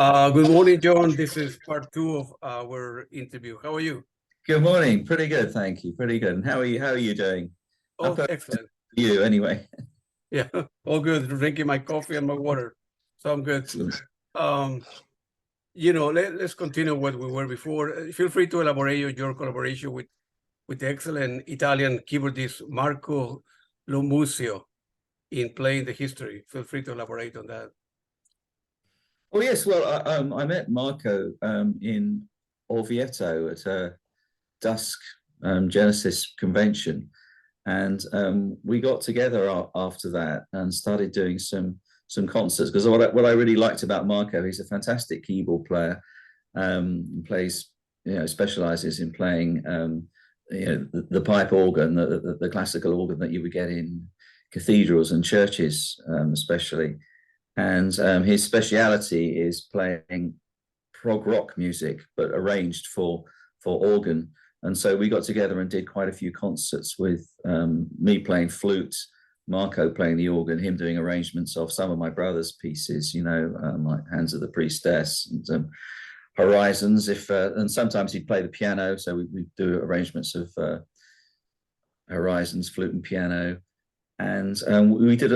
Good morning, John. This is part two of our interview. How are you? Good morning. Pretty good, thank you. Pretty good. And how are you? How are you doing? Oh, excellent. You anyway. Yeah, all good. Drinking my coffee and my water, so I'm good. Um, let's continue what we were before. Feel free to elaborate on your collaboration with the excellent Italian keyboardist Marco Lomusio in playing the history. Feel free to elaborate on that. Oh yes. Well, I met Marco in Orvieto at a Dusk Genesis convention, and we got together after that and started doing some concerts. Because what I really liked about Marco, he's a fantastic keyboard player. Plays, specializes in playing, the pipe organ, the classical organ that you would get in cathedrals and churches, especially. And his speciality is playing prog rock music, but arranged for organ. And so we got together and did quite a few concerts with me playing flute, Marco playing the organ, him doing arrangements of some of my brother's pieces, like Hands of the Priestess and Horizons. And sometimes he'd play the piano, so we do arrangements of Horizons, flute and piano. And we did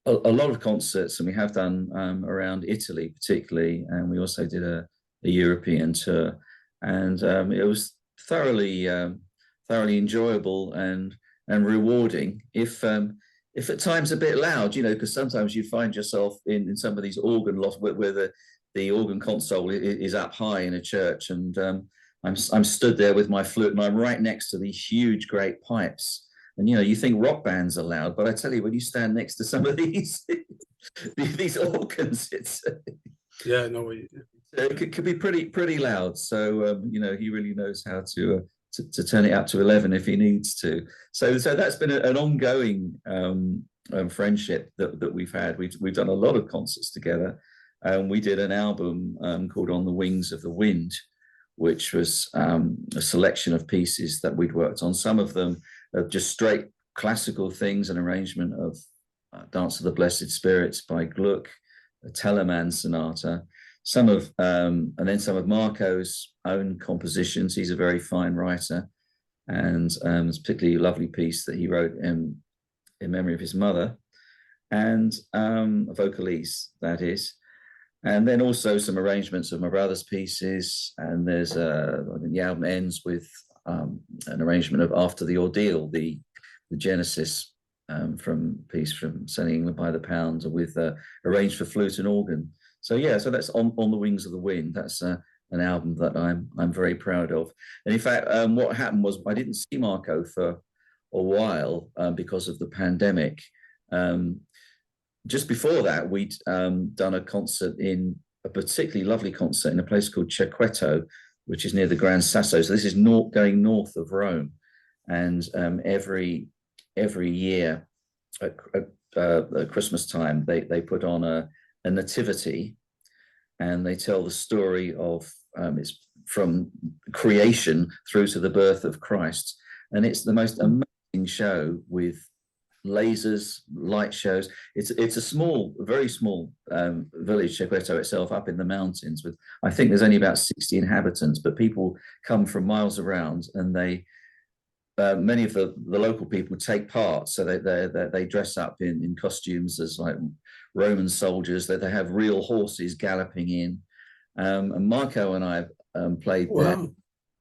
a lot of concerts, and we have done around Italy particularly, and we also did a European tour, and it was thoroughly enjoyable and rewarding. If at times a bit loud, because sometimes you find yourself in some of these organ lofts where the organ console is up high in a church, and I'm stood there with my flute, and I'm right next to these huge great pipes. And you think rock bands are loud, but I tell you, when you stand next to some of these these organs, it's yeah, no, it could be pretty loud. So he really knows how to turn it up to 11 if he needs to. So that's been an ongoing friendship that we've had. We've done a lot of concerts together, and we did an album called On the Wings of the Wind, which was a selection of pieces that we'd worked on. Some of them just straight classical things, an arrangement of Dance of the Blessed Spirits by Gluck, a Telemann sonata, and then some of Marco's own compositions. He's a very fine writer, and it's a particularly lovely piece that he wrote in memory of his mother, and a vocalise, that is. And then also some arrangements of my brother's pieces. And I think the album ends with an arrangement of After the Ordeal, the Genesis piece from Selling England by the Pound, with arranged for flute and organ. So that's on the Wings of the Wind. That's an album that I'm very proud of. And in fact, what happened was I didn't see Marco for a while because of the pandemic. Just before that, we'd done a particularly lovely concert in a place called Cequeto, which is near the Gran Sasso. So this is going north of Rome, and every year at Christmas time they put on a nativity, and they tell the story of it's from creation through to the birth of Christ, and it's the most amazing show with lasers, light shows. It's a very small village, Cequeto itself, up in the mountains. With, I think there's only about 60 inhabitants, but people come from miles around, and they many of the local people take part. So they dress up in costumes as like Roman soldiers. They have real horses galloping in. And Marco and I played there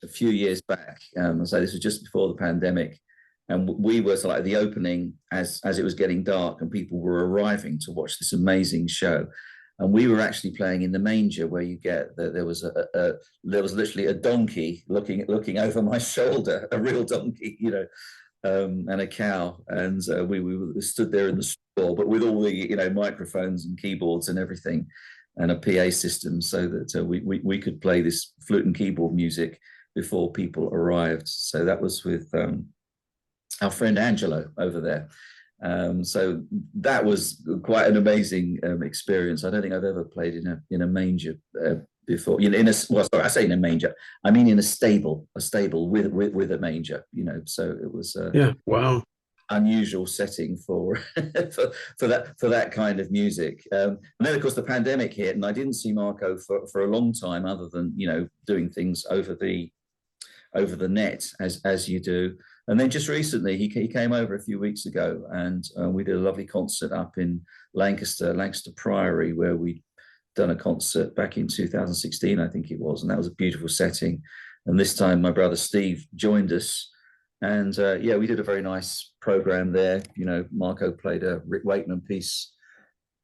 a few years back. So this was just before the pandemic. And we were like the opening as it was getting dark, and people were arriving to watch this amazing show. And we were actually playing in the manger, where you get there was literally a donkey looking over my shoulder, a real donkey, and a cow. And we stood there in the stall, but with all the microphones and keyboards and everything, and a PA system, so that we could play this flute and keyboard music before people arrived. So that was with our friend Angelo over there. So that was quite an amazing experience. I don't think I've ever played in a manger before. I say in a manger, I mean in a stable with a manger. So it was. Yeah. Wow. unusual setting for for that kind of music. And then of course the pandemic hit, and I didn't see Marco for a long time, other than doing things over the net as you do. And then just recently he came over a few weeks ago, and we did a lovely concert up in Lancaster Priory, where we'd done a concert back in 2016, I think it was, and that was a beautiful setting. And this time my brother Steve joined us, and we did a very nice program there. Marco played a Rick Wakeman piece,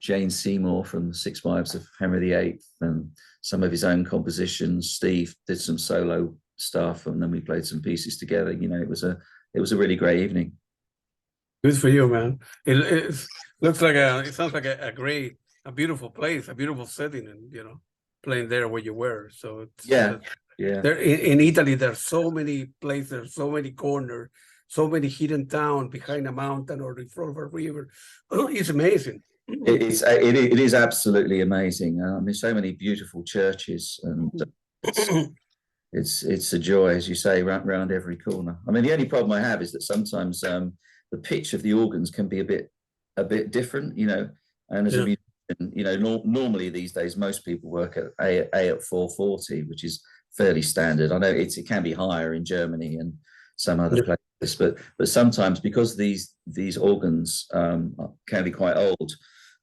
Jane Seymour from The Six Wives of Henry VIII, and some of his own compositions. Steve did some solo stuff, and then we played some pieces together. It was a really great evening. Good for you, man. It looks like it sounds like a beautiful place, a beautiful setting, and playing there where you were. So it's There in Italy, there's so many places, so many corners, so many hidden towns behind a mountain or in front of a river. It's amazing. It is absolutely amazing. I mean, so many beautiful churches, and it's a joy, as you say, round every corner. I mean, the only problem I have is that sometimes the pitch of the organs can be a bit different, and as a musician, normally these days most people work at A at 440, which is fairly standard. I know it can be higher in Germany and some other places, but sometimes, because these organs can be quite old,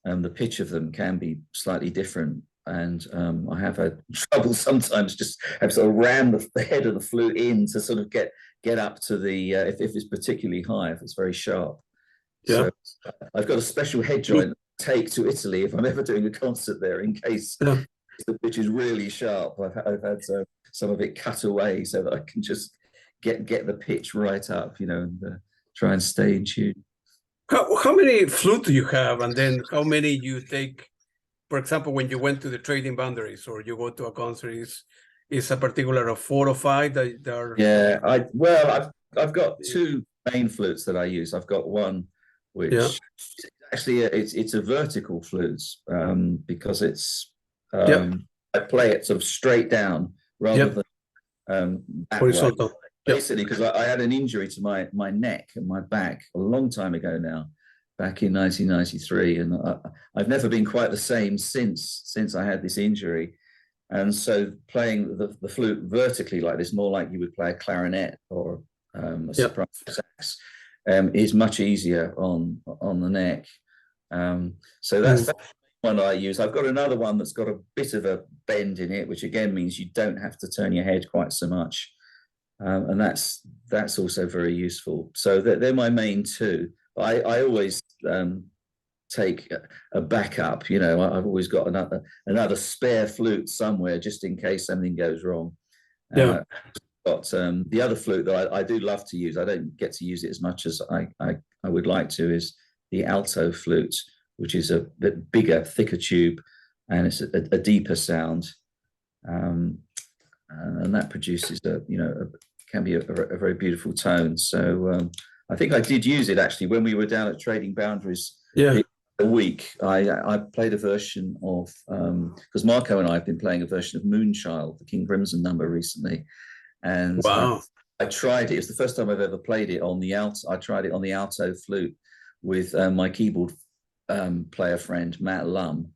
the pitch of them can be slightly different. And I have had trouble sometimes just have sort of ram the head of the flute in to sort of get up to the if it's particularly high, if it's very sharp. So I've got a special head joint take to Italy if I'm ever doing a concert there, in case the pitch is really sharp. I've had some of it cut away so that I can just get the pitch right up, and try and stay in tune. How many flutes do you have, and then how many you take? For example, when you went to the Trading Boundaries, or you go to a concert, is a particular of 4 or 5 that are? Yeah, I've got 2 main flutes that I use. I've got one which actually it's a vertical flute, because it's I play it sort of straight down rather than horizontal. Basically, because I had an injury to my neck and my back a long time ago now, back in 1993, and I've never been quite the same since I had this injury. And so playing the flute vertically like this, more like you would play a clarinet or a soprano sax, is much easier on the neck. So that's one I use. I've got another one that's got a bit of a bend in it, which again means you don't have to turn your head quite so much, and that's also very useful. So they're my main 2. I always take a backup. I've always got another spare flute somewhere, just in case something goes wrong. Got the other flute that I do love to use. I don't get to use it as much as I would like to, is the alto flute, which is a bit bigger, thicker tube, and it's a deeper sound, and that produces can be a very beautiful tone. So I think I did use it actually when we were down at Trading Boundaries a week. I played a version of, because Marco and I have been playing a version of Moonchild, the King Crimson number, recently, and I tried it. It's the first time I've ever played it on the alto. I tried it on the alto flute with my keyboard player friend Matt Lum,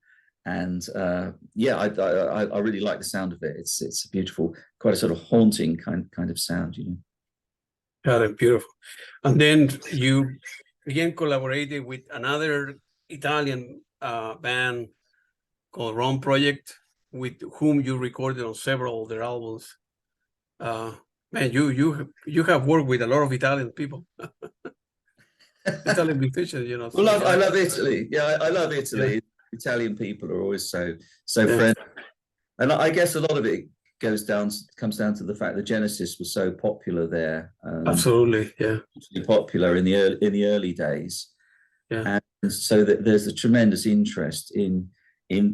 and I really like the sound of it. It's a beautiful, quite a sort of haunting kind of sound, Yeah, beautiful. And then you began collaborating with another Italian band called Rome Project, with whom you recorded on several of their albums. Man, you have worked with a lot of Italian people. Italian musicians, Well, I love Italy. Yeah, I love Italy. Yeah. Italian people are always so friendly, and I guess a lot of it comes down to the fact that Genesis was so popular there. Absolutely, popular in the early days, and so that there's a tremendous interest in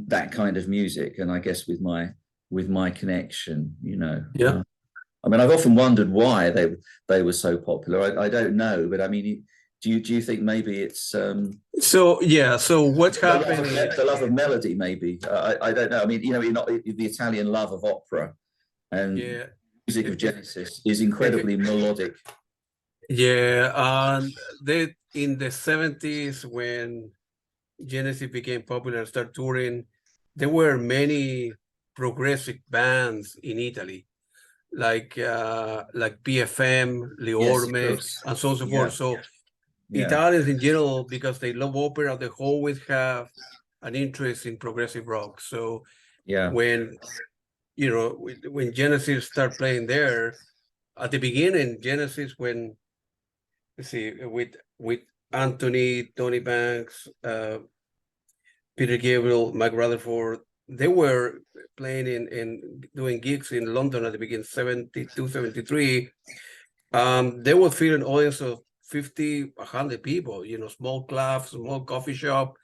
that kind of music. And I guess with my connection, I mean, I've often wondered why they were so popular. I don't know, but I mean, do you think maybe it's So what happened? The love of melody, maybe. I don't know. I mean, not the Italian love of opera, and music of Genesis is incredibly melodic. Yeah, they in the 70s when Genesis became popular and started touring, there were many progressive bands in Italy, like PFM, Yes, of Liorme, course. and so on and so Yeah, forth. So yeah, Italians in general, because they love opera, they always have an interest in progressive rock. So yeah, when when Genesis start playing there, at the beginning, Genesis when let's see with Anthony, Tony Banks, Peter Gabriel, Mike Rutherford, they were playing in doing gigs in London at the beginning, 72, 73. They were filling an audience of 50, 100 people, small clubs, small coffee shop.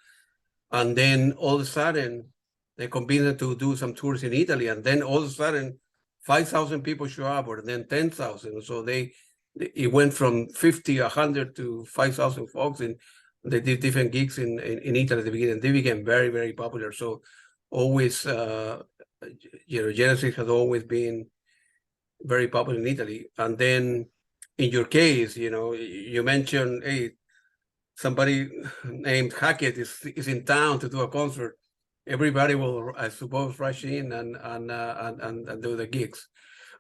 And then all of a sudden, they combined to do some tours in Italy. And then all of a sudden, 5,000 people show up, or then 10,000. So it went from 50, 100 to 5,000 folks. And they did different gigs in Italy at the beginning. They became very, very popular. So always, Genesis has always been very popular in Italy. And then in your case, you mentioned, hey, somebody named Hackett is in town to do a concert. Everybody will, I suppose, rush in and do the gigs.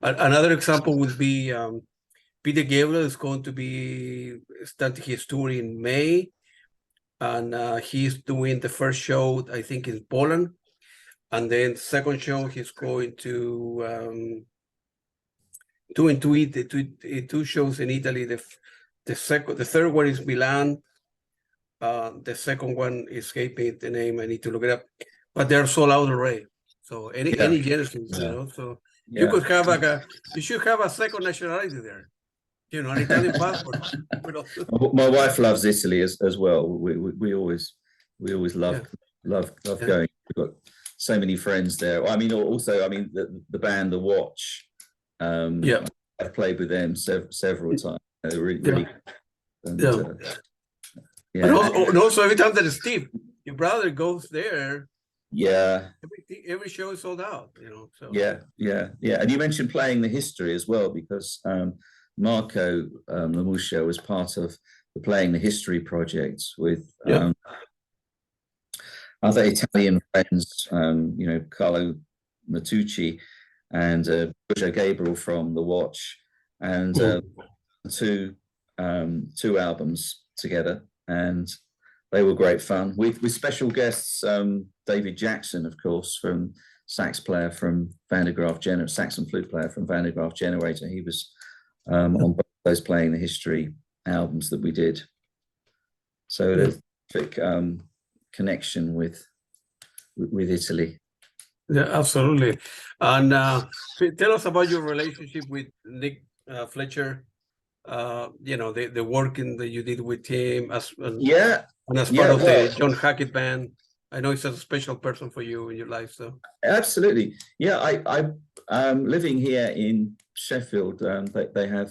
Another example would be Peter Gabriel is going to be starting his tour in May, and he's doing the first show, I think, in Poland, and then second show he's going to two shows in Italy. The third one is Milan. The second one is escaping the name. I need to look it up, but they're sold out already. So yeah, any Genesis, yeah, so you yeah. could have you should have a second nationality there, an Italian passport. My wife loves Italy as well. We always Yeah, love yeah, going. We've got so many friends there. I mean, also, I mean, the band The Watch. yeah, I've played with them several times. They're really, yeah, really, and yeah. yeah, And also every time that Steve, your brother goes there, yeah, every show is sold out. So yeah. And you mentioned playing the history as well, because Marco Lamuscio was part of the Playing the History project with yeah. other Italian friends, Carlo Matucci and Giorgio Gabriel from The Watch, and Mm. two albums together, and they were great fun with special guests. David Jackson, of course, from sax player from Van der Graaf Generator, saxon flute player from Van der Graaf Generator. He was on both those Playing the History albums that we did. So Yeah. there's a big connection with Italy. Yeah, absolutely. And tell us about your relationship with Nick Fletcher. The working that you did with him Yeah, and as part yeah. of Well, the John Hackett band. I know he's a special person for you in your life. So absolutely. Yeah, I living here in Sheffield. They have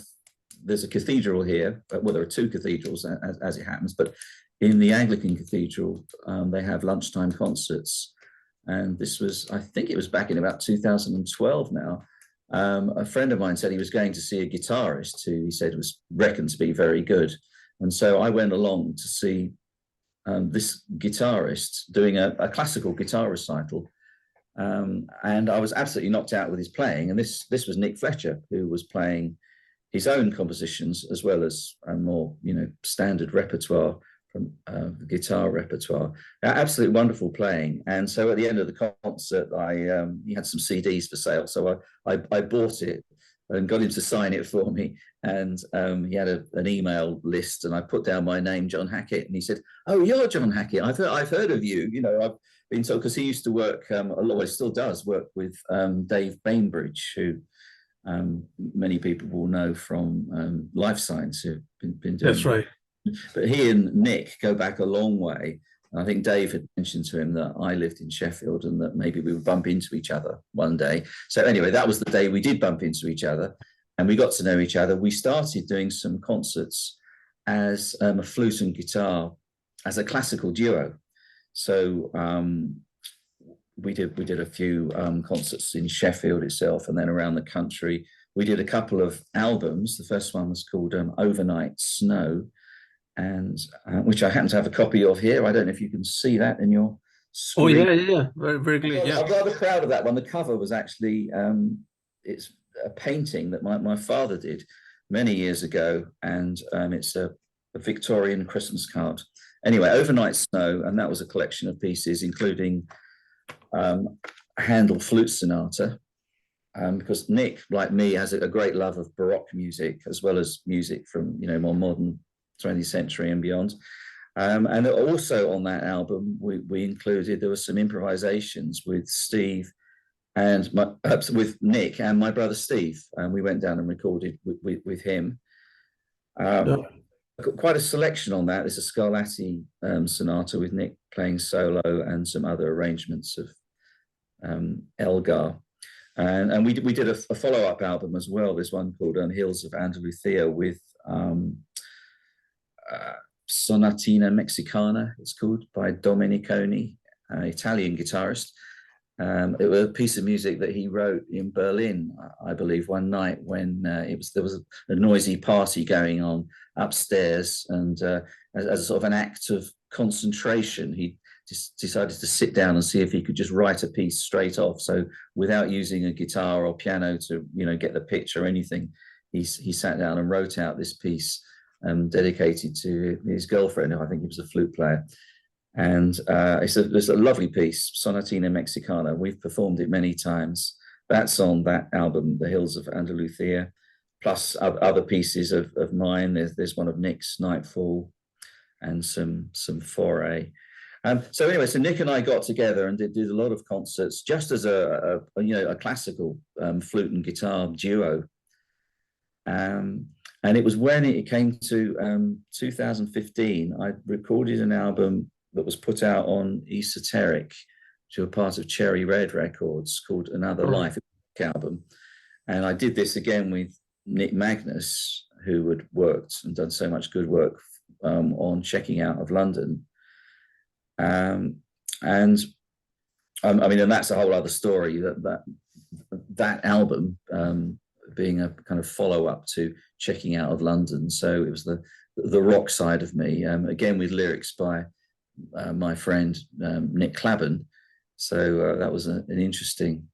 there's a cathedral here. Well, there are two cathedrals as it happens, but in the Anglican cathedral, they have lunchtime concerts. And this was, I think it was back in about 2012 now. A friend of mine said he was going to see a guitarist who he said was reckoned to be very good. And so I went along to see this guitarist doing a classical guitar recital. And I was absolutely knocked out with his playing. And this was Nick Fletcher, who was playing his own compositions as well as a more standard repertoire from guitar repertoire. Absolutely wonderful playing. And so at the end of the concert, he had some CDs for sale, so I bought it and got him to sign it for me. And he had an email list, and I put down my name, John Hackett, and he said, "Oh, you're John Hackett. I've heard of you. I've been told," because he used to work a lot. He still does work with Dave Bainbridge, who many people will know from Life Science, who've been that's doing. right. But he and Nick go back a long way. I think Dave had mentioned to him that I lived in Sheffield and that maybe we would bump into each other one day. So anyway, that was the day we did bump into each other, and we got to know each other. We started doing some concerts as a flute and guitar, as a classical duo. So we did a few concerts in Sheffield itself, and then around the country. we did a couple of albums. The first one was called Overnight Snow, and which I happen to have a copy of here. I don't know if you can see that in your Oh screen. yeah, very very clear. Yeah, I'm rather proud of that one. The cover was actually it's a painting that my father did many years ago, and it's a Victorian Christmas card. Anyway, Overnight Snow, and that was a collection of pieces, including Handel Flute Sonata, because Nick, like me, has a great love of Baroque music as well as music from more modern 20th century and beyond. And also on that album, we included, there were some improvisations with Steve and with Nick and my brother Steve, and we went down and recorded with him. Quite a selection on that. There's a Scarlatti sonata with Nick playing solo and some other arrangements of Elgar. And we did a follow-up album as well. There's one called Hills of Andalusia with Sonatina Mexicana, it's called, by Domeniconi, an Italian guitarist. It was a piece of music that he wrote in Berlin, I believe, one night when there was a noisy party going on upstairs, and as a sort of an act of concentration, he just decided to sit down and see if he could just write a piece straight off. So without using a guitar or piano to get the pitch or anything, he sat down and wrote out this piece dedicated to his girlfriend, who I think he was a flute player. And it's a lovely piece, Sonatina Mexicana. We've performed it many times. That's on that album, The Hills of Andalusia, plus other pieces of mine. There's one of Nick's, Nightfall, and some Foray. So anyway, so Nick and I got together and did a lot of concerts just as a classical flute and guitar duo. And it was when it came to 2015, I recorded an album that was put out on Esoteric, which were part of Cherry Red Records, called Another Life album. And I did this again with Nick Magnus, who had worked and done so much good work on Checking Out of London. And that's a whole other story, that album being a kind of follow-up to Checking Out of London. So it was the rock side of me, again with lyrics by my friend Nick Clabban. So that was an interesting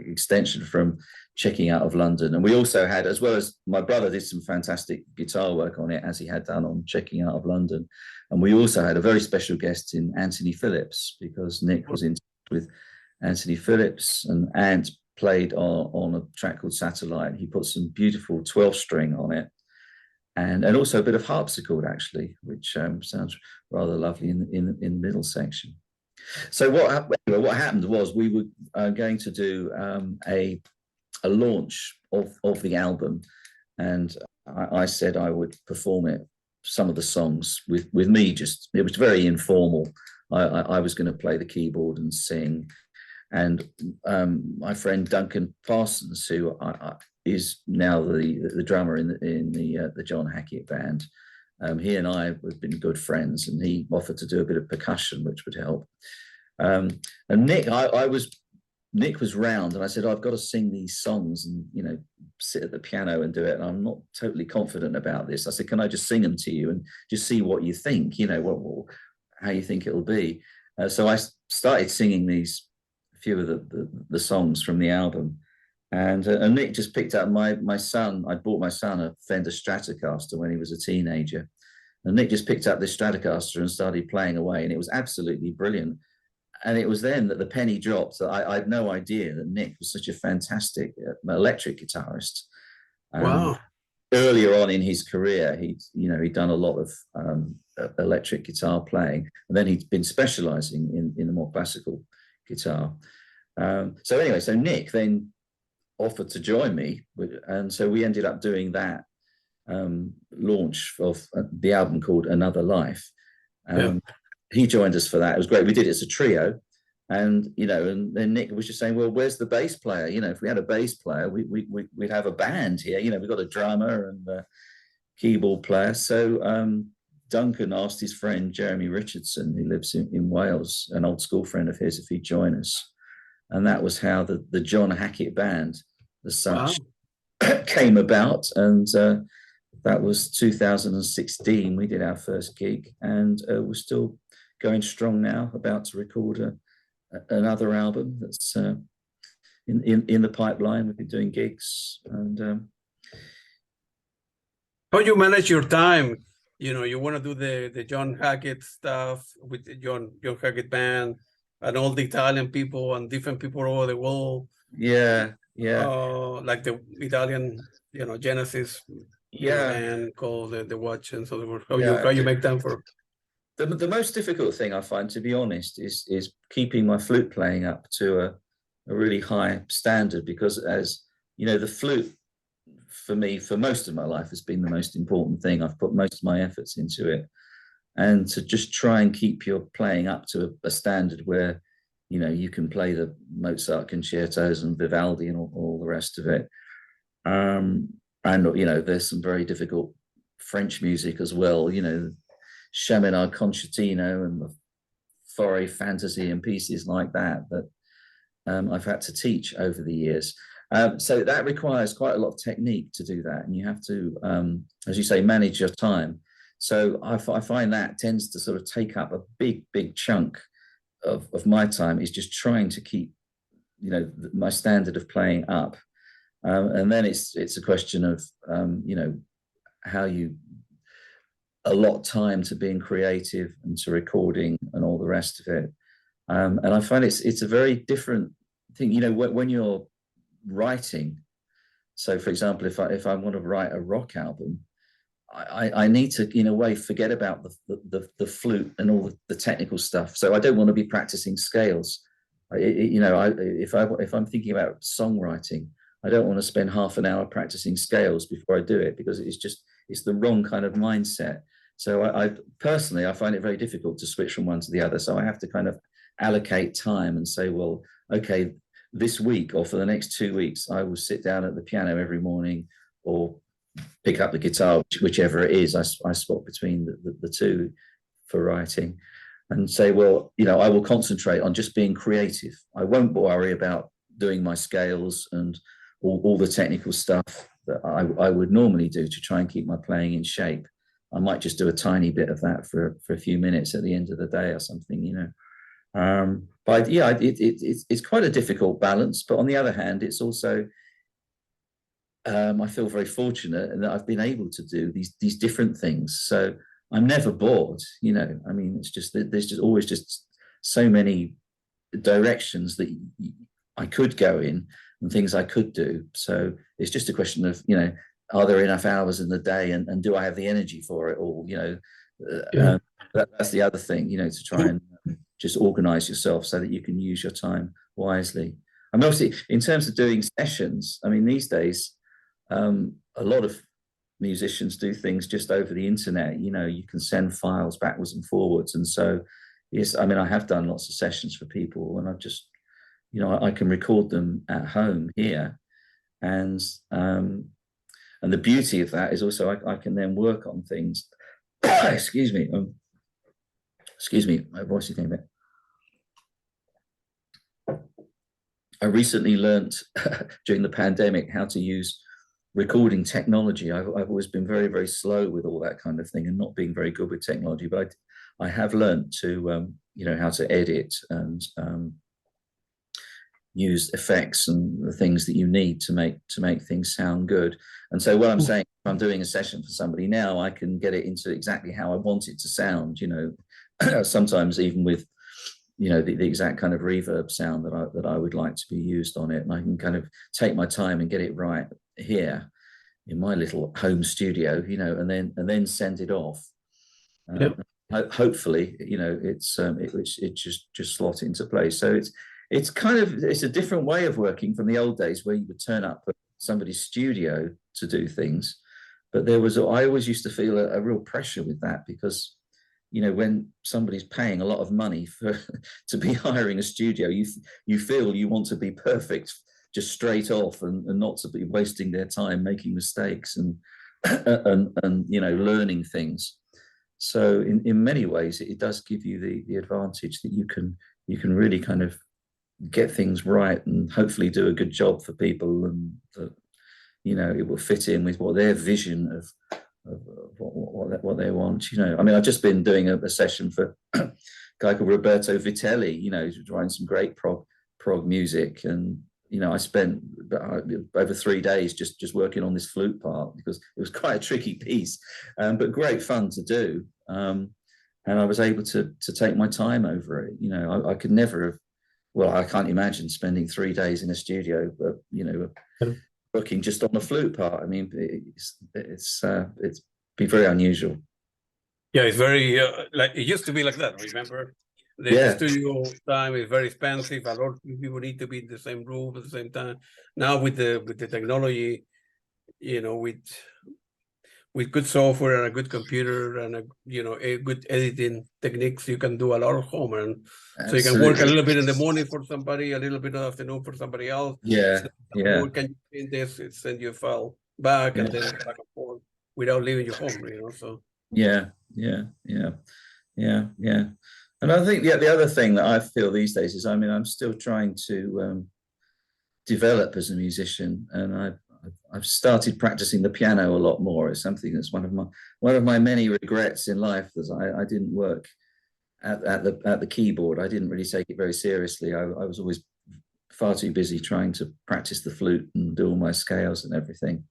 extension from Checking Out of London. And we also had, as well as my brother did some fantastic guitar work on it, as he had done on Checking Out of London. And we also had a very special guest in Anthony Phillips, because Nick was in touch with Anthony Phillips, and Ant played on a track called Satellite. He put some beautiful 12-string on it, and also a bit of harpsichord, actually, which sounds rather lovely in the middle section. So what happened was we were going to do a launch of the album, and I said I would perform it, some of the songs with me. Just, it was very informal. I was going to play the keyboard and sing, and my friend Duncan Parsons, who is now the drummer in the John Hackett band, he and I have been good friends, and he offered to do a bit of percussion, which would help. And Nick was round, and I said, I've got to sing these songs and sit at the piano and do it, and I'm not totally confident about this. I said, can I just sing them to you and just see what you think, how you think it'll be. So I started singing a few of the songs from the album, and Nick just picked up my son. I bought my son a Fender Stratocaster when he was a teenager, and Nick just picked up this Stratocaster and started playing away, and it was absolutely brilliant. And it was then that the penny dropped. I had no idea that Nick was such a fantastic electric guitarist. Wow. Earlier on in his career, he'd done a lot of electric guitar playing, and then he'd been specializing in the more classical guitar. So Nick then offered to join me, and so we ended up doing that launch of the album called Another Life. He joined us for that. It was great. We did it as a trio, and and then Nick was just saying, well, where's the bass player? If we had a bass player, we'd have a band here. We've got a drummer and a keyboard player. So Duncan asked his friend Jeremy Richardson, who lives in Wales, an old school friend of his, if he'd join us. And that was how the John Hackett band as Wow. such came about, and that was 2016. We did our first gig, and we're still going strong now, about to record another album that's in the pipeline. We've been doing gigs, and how you manage your time? You want to do the John Hackett stuff with the John Hackett band and all the Italian people and different people all over the world. yeah. Like the Italian, Genesis Yeah. band called the Watch and so forth. How Yeah. you make time for? The most difficult thing I find, to be honest, is keeping my flute playing up to a really high standard, because, as you know, the flute for me, for most of my life, has been the most important thing. I've put most of my efforts into it, and to just try and keep your playing up to a standard where, you can play the Mozart concertos and Vivaldi and all the rest of it. And there's some very difficult French music as well, Chaminade Concertino and the Fauré Fantasy and pieces like that I've had to teach over the years. So that requires quite a lot of technique to do that, and you have to, as you say, manage your time. So I find that tends to sort of take up a big chunk of my time, is just trying to keep, my standard of playing up, and then it's a question of, how you allot time to being creative and to recording and all the rest of it. And I find it's a very different thing, when you're writing. So, for example, if I want to write a rock album, I need to, in a way, forget about the flute and all the technical stuff. So I don't want to be practicing scales. If I'm thinking about songwriting, I don't want to spend half an hour practicing scales before I do it, because it's the wrong kind of mindset. So I personally find it very difficult to switch from one to the other. So I have to kind of allocate time and say, well, okay, this week or for the next 2 weeks, I will sit down at the piano every morning, or pick up the guitar, whichever it is. I swap between the two for writing, and say, well, I will concentrate on just being creative. I won't worry about doing my scales and all the technical stuff that I would normally do to try and keep my playing in shape. I might just do a tiny bit of that for a few minutes at the end of the day or something, But yeah, it's quite a difficult balance. But on the other hand, it's also, I feel very fortunate in that I've been able to do these different things. So I'm never bored, I mean, it's just that there's just always just so many directions that I could go in and things I could do. So it's just a question of, are there enough hours in the day, and do I have the energy for it all? That's the other thing, to try and just organize yourself so that you can use your time wisely. I mean, obviously, in terms of doing sessions, I mean, these days, a lot of musicians do things just over the internet. You can send files backwards and forwards. And so, yes, I mean, I have done lots of sessions for people, and I've just, I can record them at home here. And the beauty of that is also I can then work on things. Excuse me, my voice is getting a bit. I recently learned during the pandemic how to use recording technology. I've always been very, very slow with all that kind of thing, and not being very good with technology, but I have learned to, how to edit and use effects and the things that you need to make things sound good. And so what I'm saying, if I'm doing a session for somebody now, I can get it into exactly how I want it to sound, sometimes even with, the exact kind of reverb sound that I would like to be used on it. And I can kind of take my time and get it right here in my little home studio, and then send it off. Hopefully, it just slot into place. So it's a different way of working from the old days, where you would turn up at somebody's studio to do things. But I always used to feel a real pressure with that, because, when somebody's paying a lot of money to be hiring a studio, you feel you want to be perfect just straight off, and not to be wasting their time making mistakes and learning things. So in many ways, it does give you the advantage that you can really kind of get things right and hopefully do a good job for people, and that, you know, it will fit in with what their vision of what they want. You know, I mean, I've just been doing a session for a guy called Roberto Vitelli, you know, who's writing some great prog music, and you know, I spent over 3 days just working on this flute part because it was quite a tricky piece, but great fun to do. And I was able to take my time over it. You know, I could never have. Well, I can't imagine spending 3 days in a studio, but you know, working just on the flute part. I mean, it's be very unusual. Yeah, it's very like it used to be like that. Remember, the studio time is very expensive. A lot of people need to be in the same room at the same time. Now with the technology, you know, with good software and a good computer and a good editing techniques, you can do a lot of home. And so you can work a little bit in the morning for somebody, a little bit in the afternoon for somebody else. Yeah, yeah. Can you in this? Send you a file back and then back and forth without leaving your home. You know, so yeah. And I think the other thing that I feel these days is, I mean, I'm still trying to develop as a musician, and I've started practicing the piano a lot more. It's something that's one of my many regrets in life, that I didn't work at the keyboard. I didn't really take it very seriously. I was always far too busy trying to practice the flute and do all my scales and everything.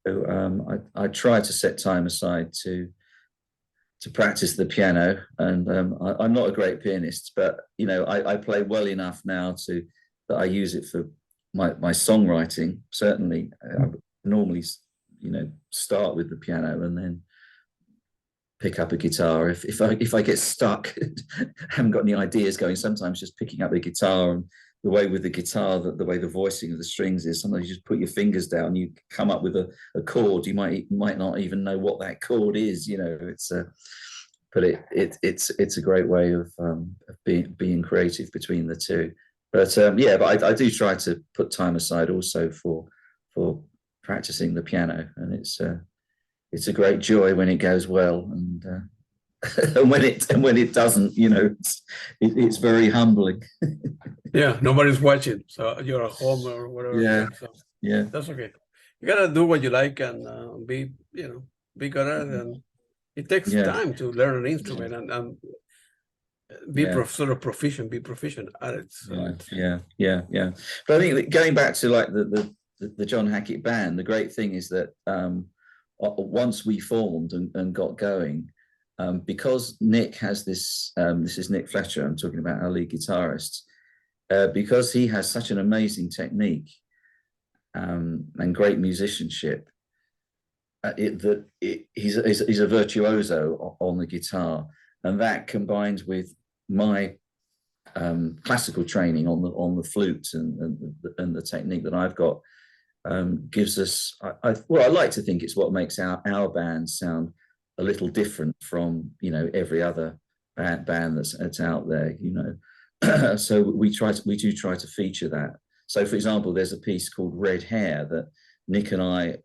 So I try to set time aside to practice the piano, and I'm not a great pianist, but you know, I play well enough now that I use it for my songwriting. Certainly, I normally, you know, start with the piano and then pick up a guitar if I get stuck, haven't got any ideas going. Sometimes just picking up the guitar, and the way with the guitar, the way the voicing of the strings is, sometimes you just put your fingers down, you come up with a chord. You might not even know what that chord is. You know, but it's a great way of being creative between the two. But but I do try to put time aside also for practicing the piano, and it's a great joy when it goes well, and and when it doesn't, you know, it's very humbling. Yeah, nobody's watching, so you're at home or whatever. Yeah, so yeah, that's okay. You gotta do what you like and be good at it. And it takes time to learn an instrument and be sort of proficient, be proficient at it. So yeah. But I think that going back to like the John Hackett band, the great thing is that once we formed and got going, because Nick has this is Nick Fletcher, I'm talking about, our lead guitarist, because he has such an amazing technique and great musicianship, he's a virtuoso on the guitar, and that combined with my classical training on the flute and the technique that I've got, gives us, I like to think it's what makes our band sound a little different from, you know, every other band that's out there, you know. So we do try to feature that. So for example, there's a piece called Red Hair that Nick and I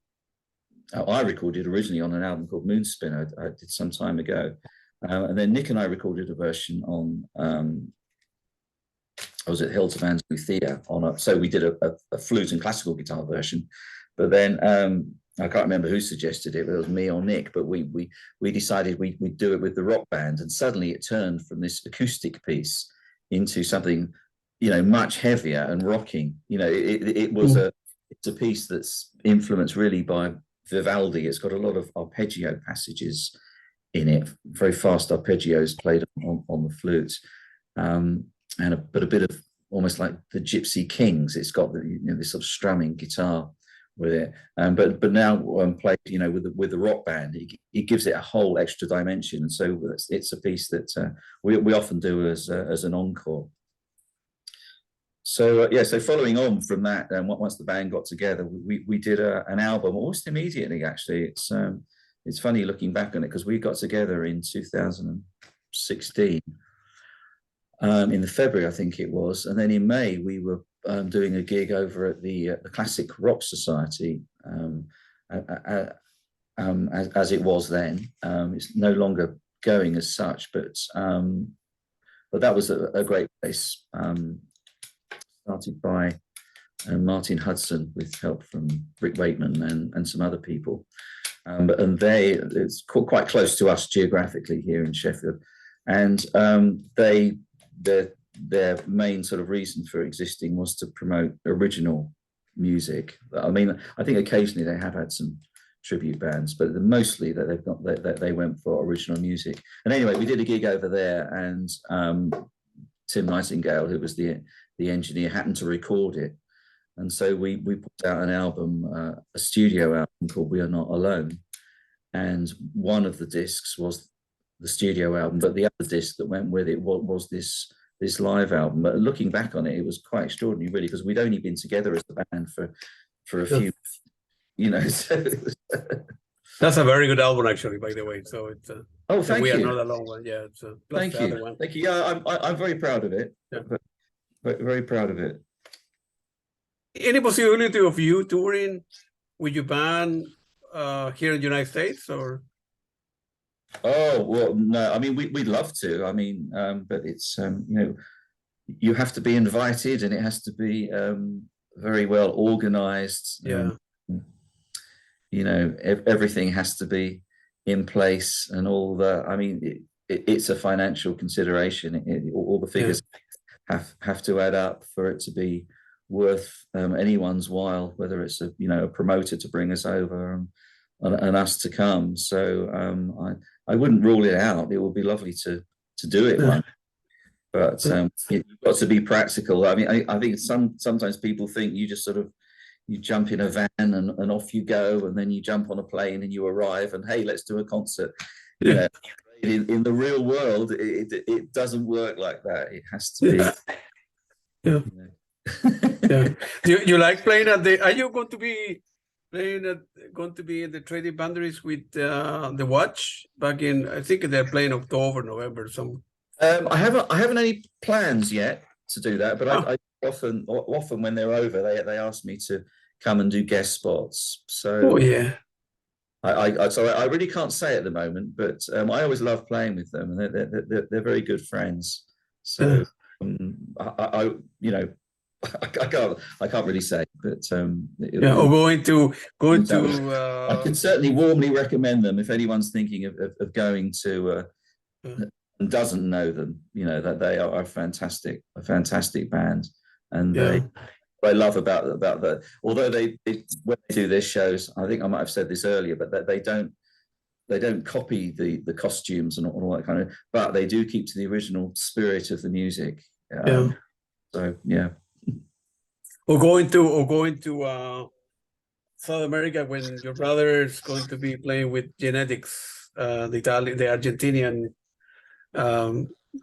recorded originally on an album called Moonspin I did some time ago, and then Nick and I recorded a version on I was at Hills of Andalusia so we did a flute and classical guitar version, but then I can't remember who suggested it, but it was me or Nick, but we decided we'd do it with the rock band, and suddenly it turned from this acoustic piece into something, you know, much heavier and rocking. You know, it's a piece that's influenced really by Vivaldi. It's got a lot of arpeggio passages in it, very fast arpeggios played on the flute, but a bit of almost like the Gypsy Kings. It's got this sort of strumming guitar with it, but now played, you know, with the rock band, it gives it a whole extra dimension. And so it's a piece that we often do as an encore. So so following on from that, once the band got together, we did an album almost immediately. Actually, it's funny looking back on it, because we got together in 2016 in the February, I think it was, and then in May we were doing a gig over at the Classic Rock Society, as it was then. It's no longer going as such, but that was a great place started by Martin Hudson with help from Rick Wakeman and some other people. And it's quite close to us geographically here in Sheffield. And their main sort of reason for existing was to promote original music. I mean, I think occasionally they have had some tribute bands, but mostly that they went for original music. And anyway, we did a gig over there, and Tim Nightingale, who was the engineer, happened to record it. And so we put out an album, a studio album called We Are Not Alone. And one of the discs was the studio album, but the other disc that went with it was this live album. But looking back on it, it was quite extraordinary, really, because we'd only been together as a band for a few, you know. So that's a very good album, actually, by the way. So it's thank We you. Are Not Alone one. Yeah, it's thank you. Thank you. Yeah, I'm very proud of it. Yeah. Very proud of it. Any possibility of you touring with your band here in the United States, or? Oh, well, no, I mean, we'd love to. I mean, but it's, you know, you have to be invited, and it has to be very well organized. Yeah. You know, everything has to be in place, and all the, I mean, it's a financial consideration. All the figures have to add up for it to be worth anyone's while, whether it's a promoter to bring us over and us to come. So I wouldn't rule it out. It would be lovely to do it one, but you've got to be practical. I mean, I think sometimes people think you just sort of, you jump in a van and off you go, and then you jump on a plane and you arrive and, hey, let's do a concert. You know, in the real world, it doesn't work like that. It has to be. Yeah. You know. Yeah. You like playing at the? Are you going to be in the trading boundaries with the Watch back in? I think they're playing October, November. I haven't any plans yet to do that, but I often when they're over, they ask me to come and do guest spots. So I really can't say at the moment, but I always love playing with them, and they're very good friends. So I you know. I can't really say, but or going to I can certainly warmly recommend them if anyone's thinking of going to and doesn't know them. You know, that they are a fantastic band, and I love about the, although they when they do their shows, I think I might have said this earlier, but that they don't copy the costumes and all that kind of, but they do keep to the original spirit of the music. So yeah. Or going to South America when your brother is going to be playing with Genetics, the Argentinian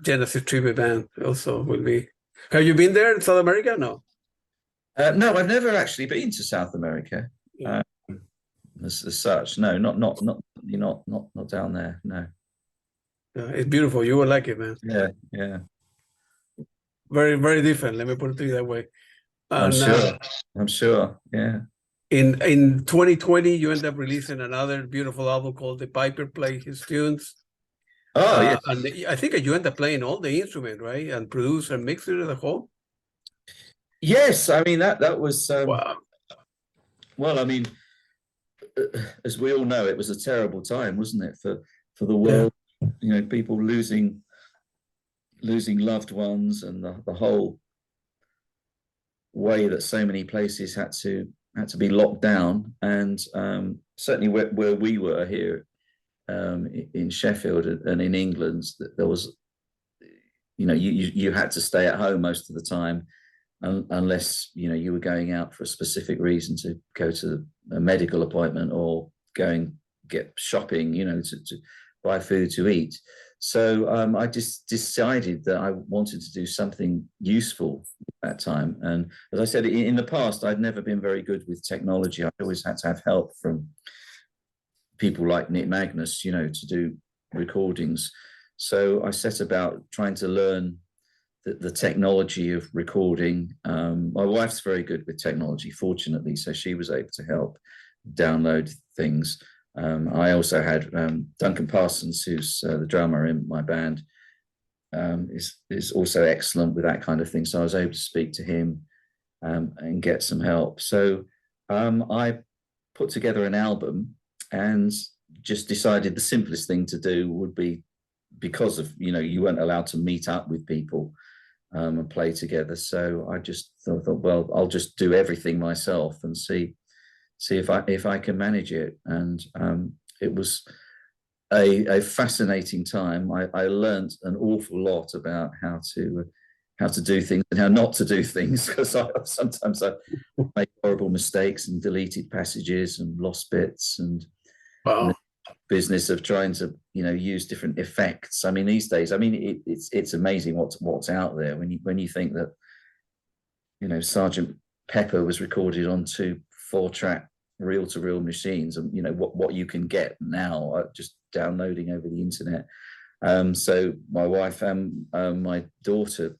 Genesis tribute band also will be. Have you been there in South America? No. No, I've never actually been to South America. As such, no, not down there. No. It's beautiful. You will like it, man. Yeah. Very, very different. Let me put it that way. I'm sure. Yeah. In 2020, you end up releasing another beautiful album called The Piper Play His Tunes. Oh, yeah. And I think you end up playing all the instrument, right? And produce and mix it as a whole. Yes, I mean that was wow. Well, I mean, as we all know, it was a terrible time, wasn't it, for the world? You know, people losing loved ones, and the whole way that so many places had to be locked down. And certainly where we were here in Sheffield and in England, there was, you know, you had to stay at home most of the time, unless, you know, you were going out for a specific reason, to go to a medical appointment or go and get shopping, you know, to buy food to eat. So I just decided that I wanted to do something useful at that time. And as I said, in the past, I'd never been very good with technology. I always had to have help from people like Nick Magnus, you know, to do recordings. So I set about trying to learn the technology of recording. My wife's very good with technology, fortunately, so she was able to help download things. I also had Duncan Parsons, who's the drummer in my band, is also excellent with that kind of thing. So I was able to speak to him and get some help. So I put together an album and just decided the simplest thing to do would be, because of, you weren't allowed to meet up with people and play together. So I just thought, well, I'll just do everything myself and see if I can manage it. And it was a fascinating time. I learned an awful lot about how to do things and how not to do things, because sometimes I make horrible mistakes and deleted passages and lost bits, and Wow. business of trying to use different effects. I mean, these days, it's amazing what's out there when you think that Sergeant Pepper was recorded on 2 4-track reel-to-reel machines, and what you can get now just downloading over the internet. So my wife and my daughter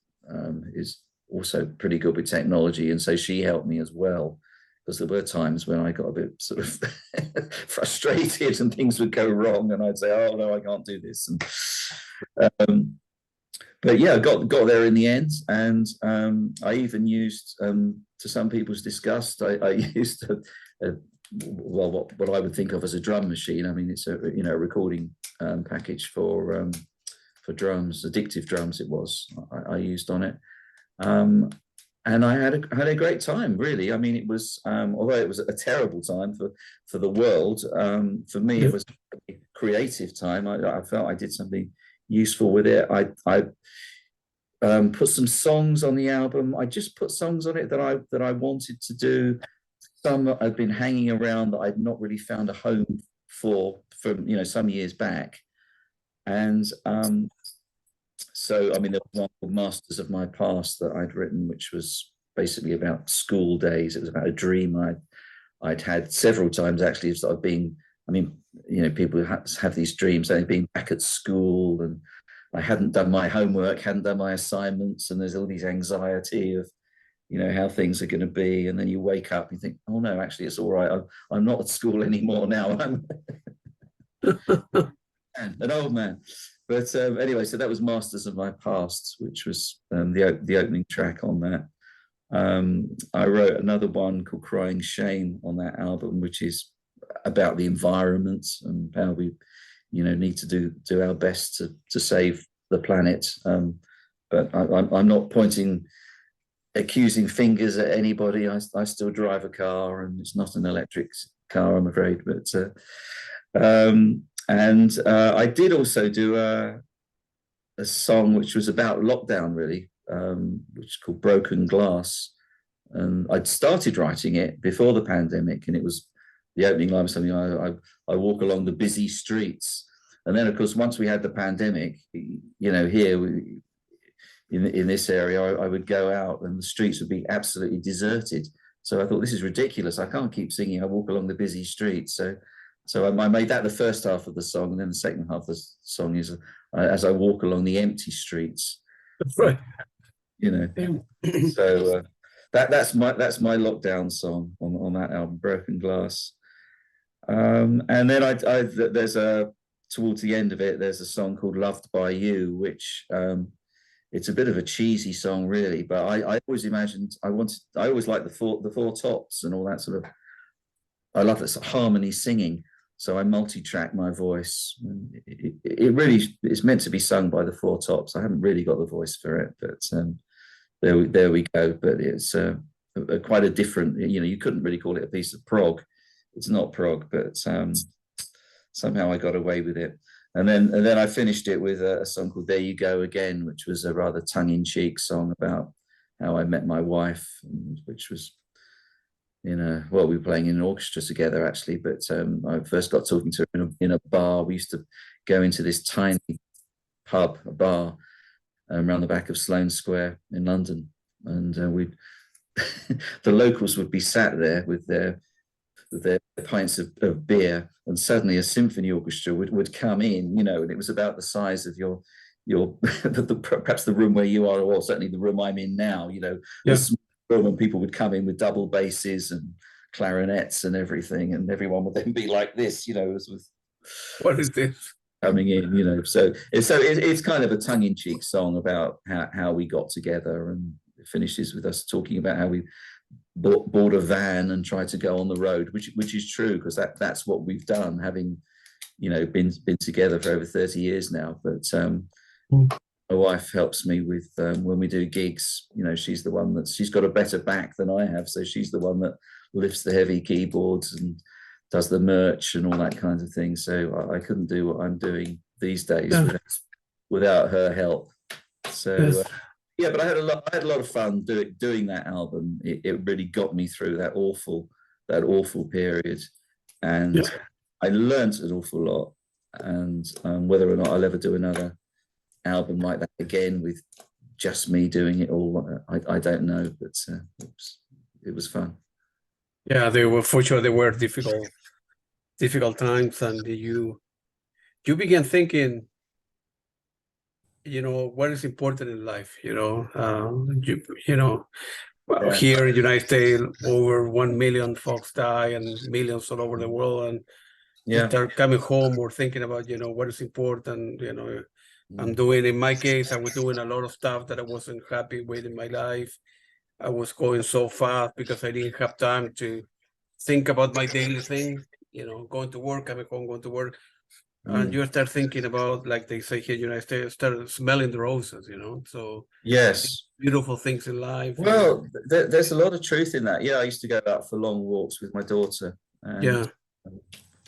is also pretty good with technology, and so she helped me as well, because there were times when I got a bit sort of frustrated and things would go wrong, and I'd say, oh no, I can't do this. And but yeah, got there in the end. And I even used, to some people's disgust, I used what I would think of as a drum machine. I mean, it's a recording package for drums, addictive drums. It was I used on it. And I had a great time, really. I mean, it was, although it was a terrible time for the world, for me, it was a creative time. I felt I did something useful with it. I put some songs on the album. I just put songs on it that I wanted to do. Some that I'd been hanging around that I'd not really found a home for some years back. And so, I mean, there was one called Masters of My Past that I'd written, which was basically about school days. It was about a dream I'd had several times, actually, of being, I mean, people have these dreams, they've been back at school, and I hadn't done my homework, hadn't done my assignments, and there's all these anxiety of, how things are going to be. And then you wake up and you think, oh no, actually, it's all right. I'm not at school anymore now. I'm an old man. But anyway, so that was Masters of My Past, which was the opening track on that. I wrote another one called Crying Shame on that album, which is about the environment and how we, need to do our best to save the planet. But I'm not accusing fingers at anybody. I still drive a car, and it's not an electric car, I'm afraid. But I did also do a song which was about lockdown, really, which is called Broken Glass. And I'd started writing it before the pandemic, and it was, the opening line was something, I walk along the busy streets. And then, of course, once we had the pandemic, here in this area, I would go out and the streets would be absolutely deserted. So I thought, this is ridiculous. I can't keep singing I walk along the busy streets. So I made that the first half of the song, and then the second half of the song is as I walk along the empty streets. That's right. So that's my lockdown song on that album, Broken Glass. And then there's towards the end of it, there's a song called Loved by You, which it's a bit of a cheesy song, really, but I always imagined I always liked the four tops and all that sort of, I love that sort of harmony singing. So I multi-track my voice. It really is meant to be sung by the Four Tops. I haven't really got the voice for it, but there we go. But it's quite a different, you couldn't really call it a piece of prog. It's not prog, but somehow I got away with it. And then I finished it with a song called There You Go Again, which was a rather tongue-in-cheek song about how I met my wife, which was we were playing in an orchestra together, actually, but I first got talking to her in a bar. We used to go into this tiny a bar around the back of Sloane Square in London, and the locals would be sat there with their pints of beer, and suddenly a symphony orchestra would come in, and it was about the size of your perhaps the room where you are, or certainly the room I'm in now, Yeah. When people would come in with double basses and clarinets and everything, and everyone would then be like this, What is this? Coming in, so it's kind of a tongue-in-cheek song about how we got together, and it finishes with us talking about how we bought a van and tried to go on the road, which is true, because that's what we've done, having, you know, been together for over 30 years now. But my wife helps me with when we do gigs. You know, she's the one she's got a better back than I have, so she's the one that lifts the heavy keyboards and does the merch and all that kinds of thing. So I couldn't do what I'm doing these days without her help. So yeah, but I had a lot of fun doing that album. It really got me through that awful period, and I learned an awful lot. And whether or not I'll ever do another album like that again with just me doing it all, I don't know, but it was fun. Yeah, they were, for sure, they were difficult times, and you began thinking, you know, what is important in life, you know. Well, here in the United States, over 1 million folks die, and millions all over the world, and you start coming home or thinking about, you know, what is important. You know, I'm doing, in my case, I was doing a lot of stuff that I wasn't happy with in my life. I was going so fast because I didn't have time to think about my daily thing, you know, going to work, coming home, going to work. And you start thinking about, like they say here in the United States, start smelling the roses, you know. So yes, beautiful things in life. Well, there's a lot of truth in that. Yeah, I used to go out for long walks with my daughter. And,